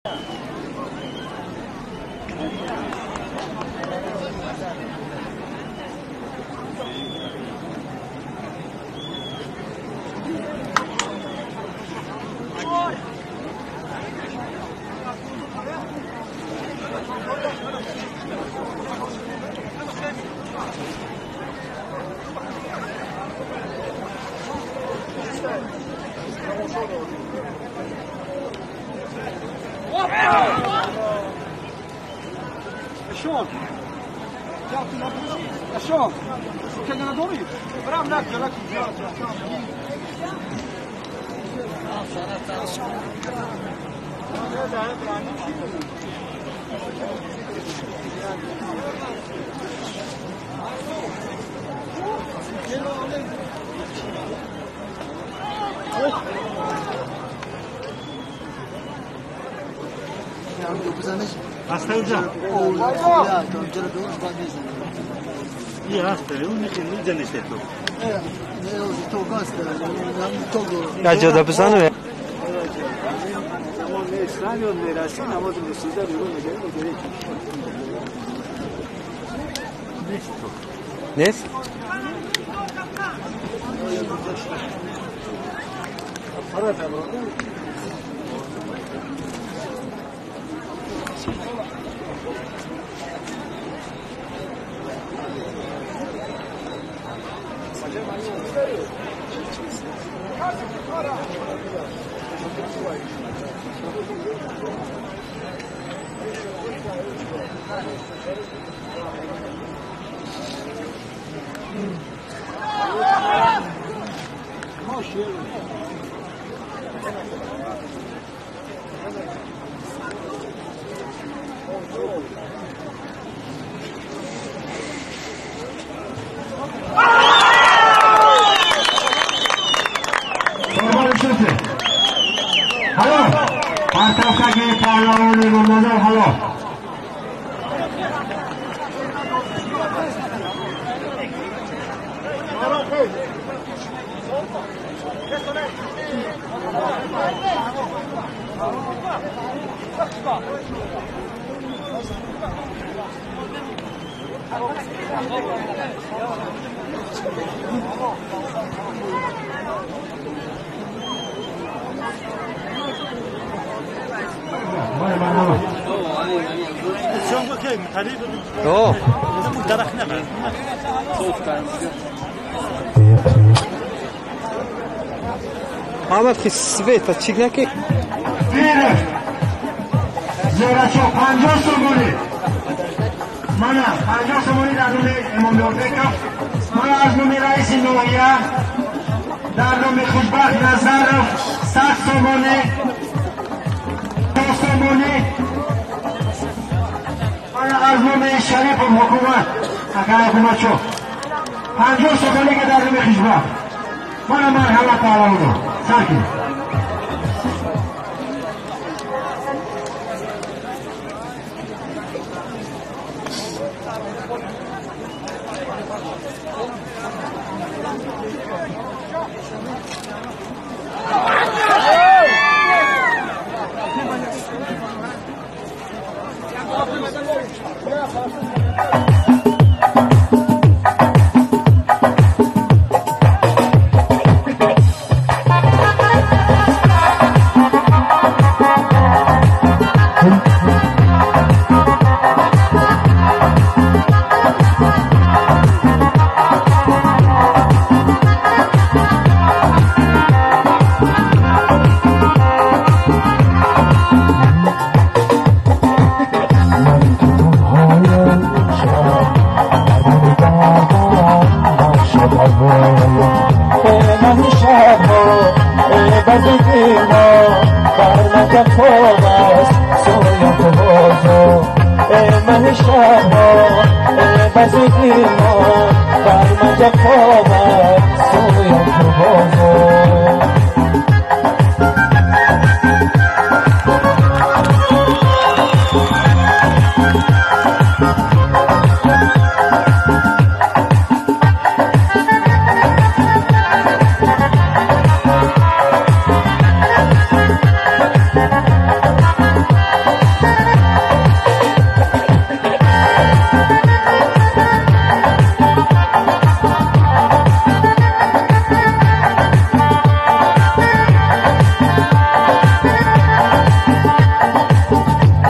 Sean, Sean, kan jag gå ut? Bram nackar. Hasta uca. İyi hasta. Onun için neden işte tu? Ne oldu? Çok hasta. Ya joda pisano ya. Ama ne İsrail neresi? Ama da sizler yoluna gelin. Nes? Para da var. Halo, pantau kaki kalau ni mana halo. Oh. Ahmet ki Sveta Chignaki. Bire. Zora cho 50 somoni. Mana 50 somoni dar nume Emomordeka. Mana az nume rais Noia. Dar nume Khoshbakht Nazarov 100 somoni. 2 somoni. Mana az nume Sharif hukumat. Akara hukumat cho 50 somoni ke dar nume Khoshbakht. Mana marhamat ala sakin.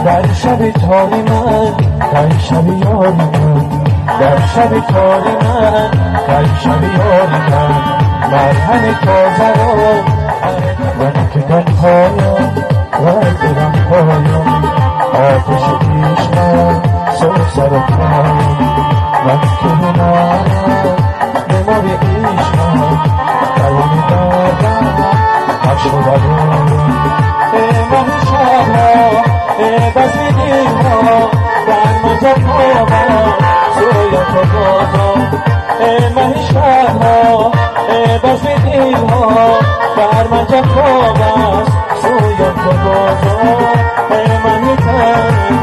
در شب تاری من در شب یاری من در شب تاری من در شب یاری من مرهم تازه را من که در پایم و دلم پایم آتش عشقم سر پایم من که هنرم نمار عشقم دوام دردم عشق و بلایم ماه شبها بس دیرها در مجا پایم سویت و بازم ماه شبها بس دیرها در مجا پایم سویت و بازم من تنم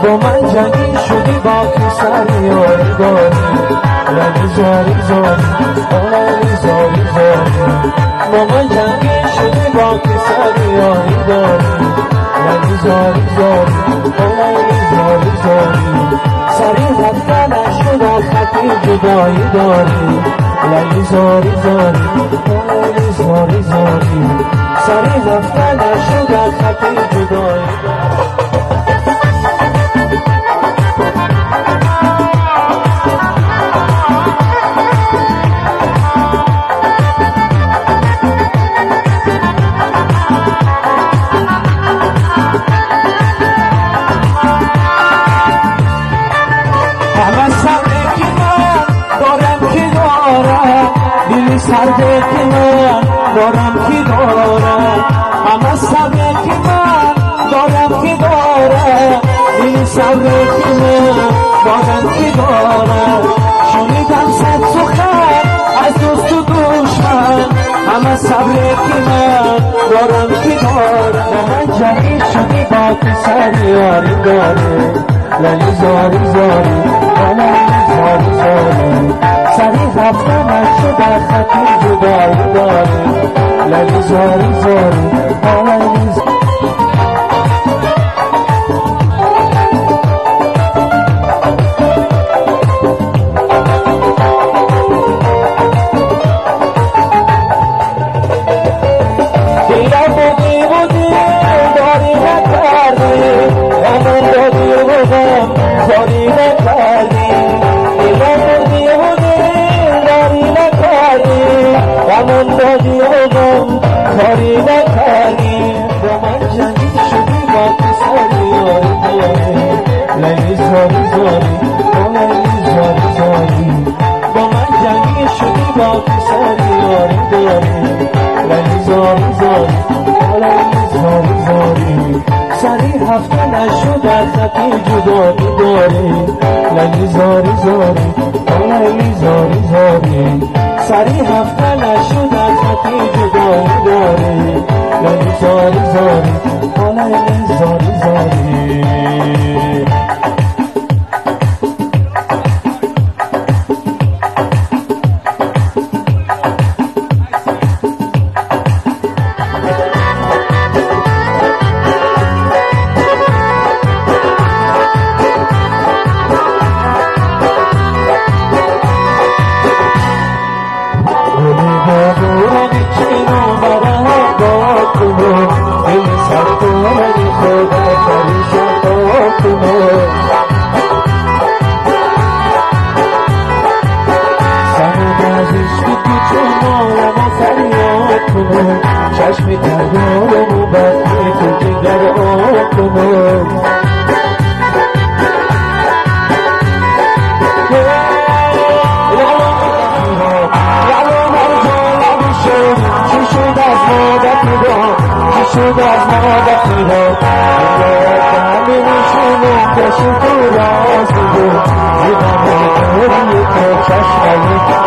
با من جنگی شدی با پسر یاری داری لنی زاری زاری لنی زاری زاری با من جنگی شدی با پسر یاری داری لنی زاری زاری لنی زاری زاری سری رفته نشد خطی جدایی داری لنی زاری زاری لنی زاری زاری سری رفته نشد خطی جدایی داری سرده که من دارم که دارم همه سرده که من دارم که دارم این سرده که من دارم که دارم شنیدم صد سخن از دوست و دشمن همه سرده که من دارم که دارم من جمعی شدی با پسر یاری داره للی زاری زاری للی زاری زاری سری رفتم از شده خطی جدایی داری للی زاری زاری للی زاری دیرم بودی بودی داری نکردی همون دادی بودم داری نکردی دیرم بودی همون دادی بودم کاری نکردی با من جنگی شدی با پسر یاری داری لیلی زاری زاری لیلی زاری زاری با من جنگی شدی با پسر یاری داری لیلی زاری زاری لیلی زاری زاری سری هفته نشد از خطی جدایی داری لیلی زاری زاری لیلی زاری زاری سری هفته نشد از خطی جدایی داری لیلی زاری زاری لیلی زاری زاری چشمی تردارم و بطنی تو دیگر آکنم چی شد از مادتی را چی شد از مادتی را کمی نشونم کشی تو راز بود دیدم سالی